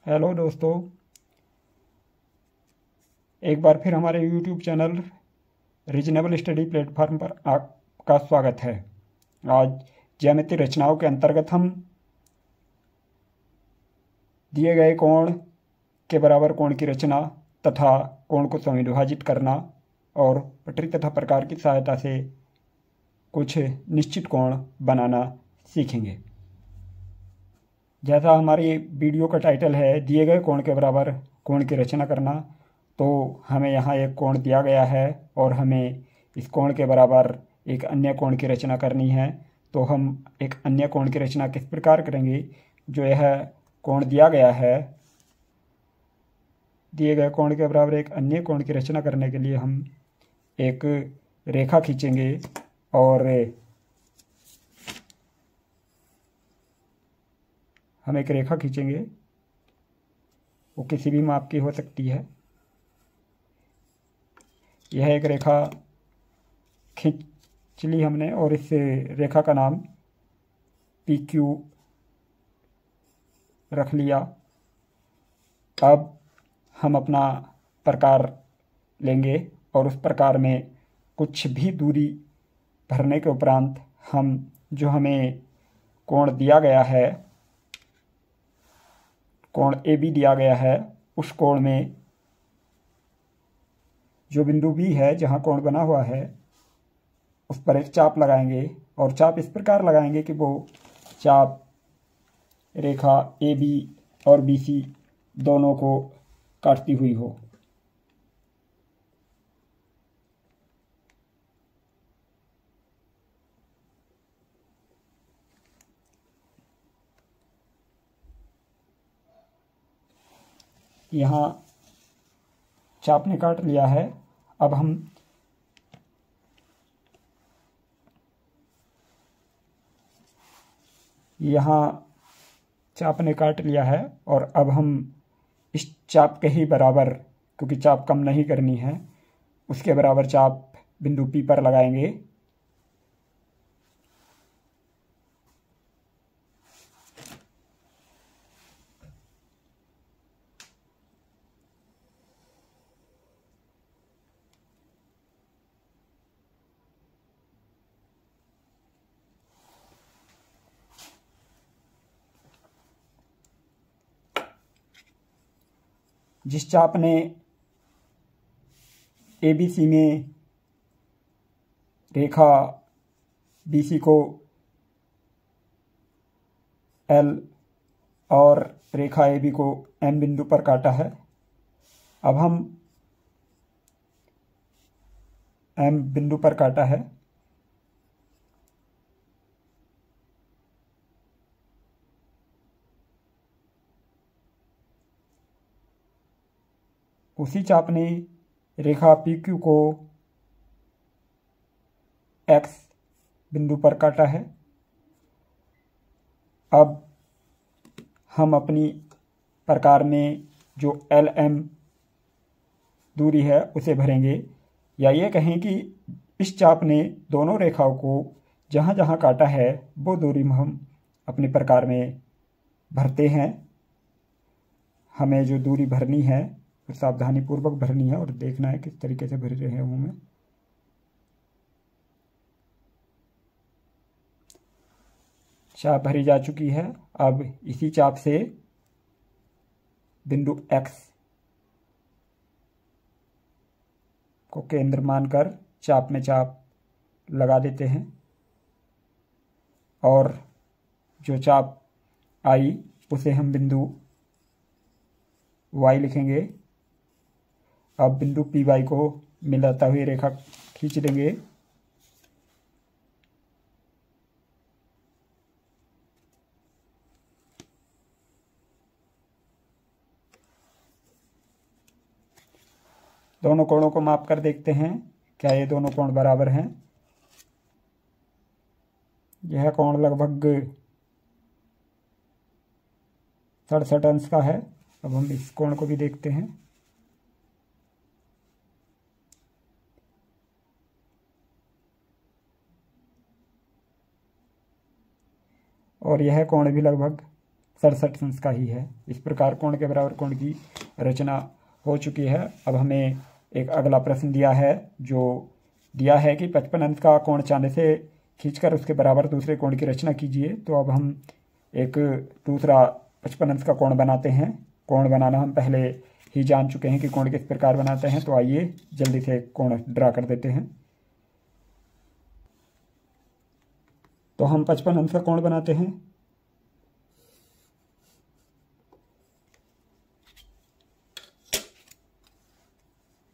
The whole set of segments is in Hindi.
हेलो दोस्तों, एक बार फिर हमारे YouTube channel reasonable study platform पर आपका स्वागत है। आज ज्यामितीय रचनाओं के अंतर्गत हम दिए गए कोण के बराबर कोण की रचना तथा कोण को समविभाजित करना और पटरी तथा प्रकार की सहायता से कुछ निश्चित कोण बनाना सीखेंगे। जैसा हमारी वीडियो का टाइटल है दिए गए कोण के बराबर कोण की रचना करना, तो हमें यहाँ एक कोण दिया गया है और हमें इस कोण के बराबर एक अन्य कोण की रचना करनी है। तो हम एक अन्य कोण की रचना किस प्रकार करेंगे? जो यह कोण दिया गया है, दिए गए कोण के बराबर एक अन्य कोण की रचना करने के लिए हम एक रेखा खींचेंगे और हम एक रेखा खींचेंगे। वो किसी भी माप की हो सकती है। यह एक रेखा खींच ली हमने और इस रेखा का नाम PQ रख लिया। अब हम अपना प्रकार लेंगे और उस प्रकार में कुछ भी दूरी भरने के उपरांत हम जो हमें कोण दिया गया है, कोण AB दिया गया है, उस कोण में जो बिंदु B है जहाँ कोण बना हुआ है उस पर एक चाप लगाएंगे और चाप इस प्रकार लगाएंगे कि वो चाप रेखा AB और BC दोनों को काटती हुई हो। यहाँ चाप ने काट लिया है। अब हम यहाँ चाप ने काट लिया है और अब हम इस चाप के ही बराबर, क्योंकि चाप कम नहीं करनी है, उसके बराबर चाप बिंदु P पर लगाएंगे। जिस चाप ने ABC में रेखा BC को L और रेखा AB को M बिंदु पर काटा है, अब हम M बिंदु पर काटा है। उसी चाप ने रेखा PQ को X बिंदु पर काटा है। अब हम अपनी प्रकार में जो LM दूरी है उसे भरेंगे, या ये कहें कि इस चाप ने दोनों रेखाओं को जहाँ जहाँ काटा है वो दूरी हम अपने प्रकार में भरते हैं। हमें जो दूरी भरनी है वो सावधानीपूर्वक भरनी है और देखना है किस तरीके से भर रहे हूँ मैं। चाप भरी जा चुकी है। अब इसी चाप से बिंदु X को केंद्र मानकर चाप में चाप लगा देते हैं और जो चाप आई उसे हम बिंदु Y लिखेंगे। अब बिंदु PY को मिलाता हुई रेखा खींच देंगे। दोनों कोणों को माप कर देखते हैं क्या ये दोनों कोण बराबर हैं। यह कोण लगभग 67 अंश का है। अब हम इस कोण को भी देखते हैं। और यह कोण भी लगभग 67 अंश का ही है। इस प्रकार कोण के बराबर कोण की रचना हो चुकी है। अब हमें एक अगला प्रश्न दिया है, जो दिया है कि 55 अंश का कोण चांदे से खींचकर उसके बराबर दूसरे कोण की रचना कीजिए। तो अब हम एक दूसरा 55 अंश का कोण बनाते हैं। कोण बनाना हम पहले ही जान चुके हैं कि कोण किस प्रकार बनाते हैं, तो आइए जल्दी से कोण ड्रा कर देते हैं। तो हम 55 अंश का कोण बनाते हैं।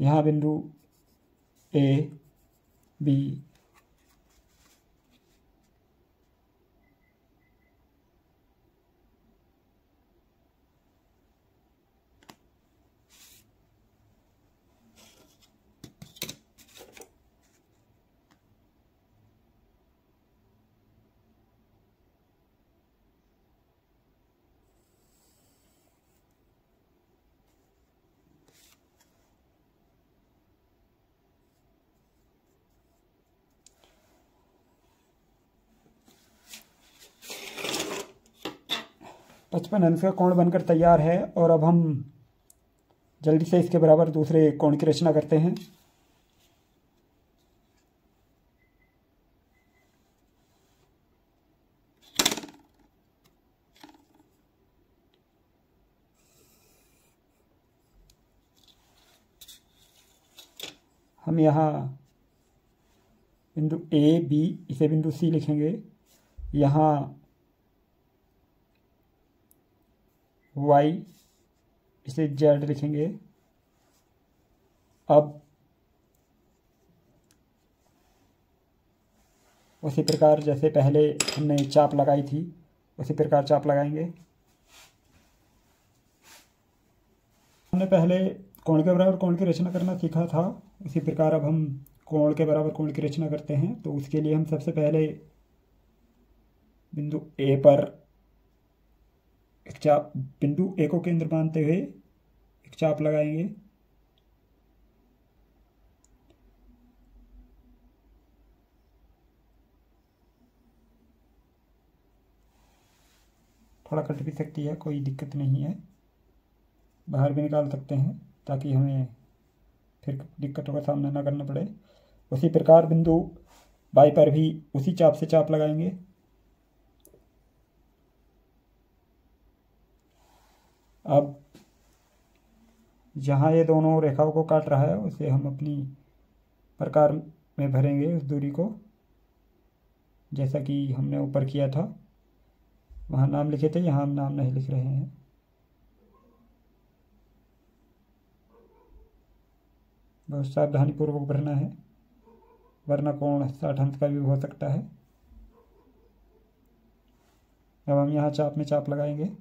यहाँ बिंदु ए बी पचपन अंश का कोण बनकर तैयार है। और अब हम जल्दी से इसके बराबर दूसरे कोण की रचना करते हैं। हम यहाँ बिंदु ए बी, इसे बिंदु सी लिखेंगे। यहाँ वाई, इसे जेड लिखेंगे। अब उसी प्रकार जैसे पहले हमने चाप लगाई थी, उसी प्रकार चाप लगाएंगे। हमने पहले कोण के बराबर कोण की रचना करना सीखा था, उसी प्रकार अब हम कोण के बराबर कोण की रचना करते हैं। तो उसके लिए हम सबसे पहले बिंदु ए पर एक चाप, बिंदु ए को केंद्र मानते हुए एक चाप लगाएंगे। थोड़ा कट भी सकती है, कोई दिक्कत नहीं है, बाहर भी निकाल सकते हैं ताकि हमें फिर दिक्कतों का सामना ना करना पड़े। उसी प्रकार बिंदु बाई पर भी उसी चाप से चाप लगाएंगे। अब जहाँ ये दोनों रेखाओं को काट रहा है उसे हम अपनी प्रकार में भरेंगे उस दूरी को, जैसा कि हमने ऊपर किया था। वहाँ नाम लिखे थे, यहाँ हम नाम नहीं लिख रहे हैं। बहुत सावधानीपूर्वक भरना है, वरना कोण 60 अंश का भी हो सकता है। अब हम यहाँ चाप में चाप लगाएंगे।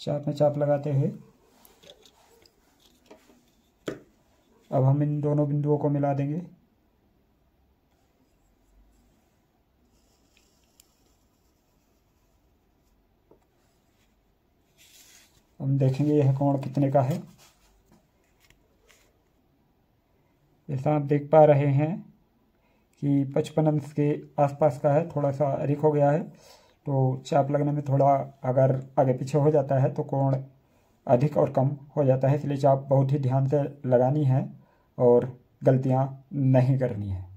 चाप में चाप लगाते हैं। अब हम इन दोनों बिंदुओं को मिला देंगे। हम देखेंगे यह कोण कितने का है। जैसा आप देख पा रहे हैं कि 55 अंश के आसपास का है, थोड़ा सा अधिक हो गया है। तो चाप लगने में थोड़ा अगर आगे पीछे हो जाता है तो कोण अधिक और कम हो जाता है, इसलिए चाप बहुत ही ध्यान से लगानी है और गलतियां नहीं करनी है।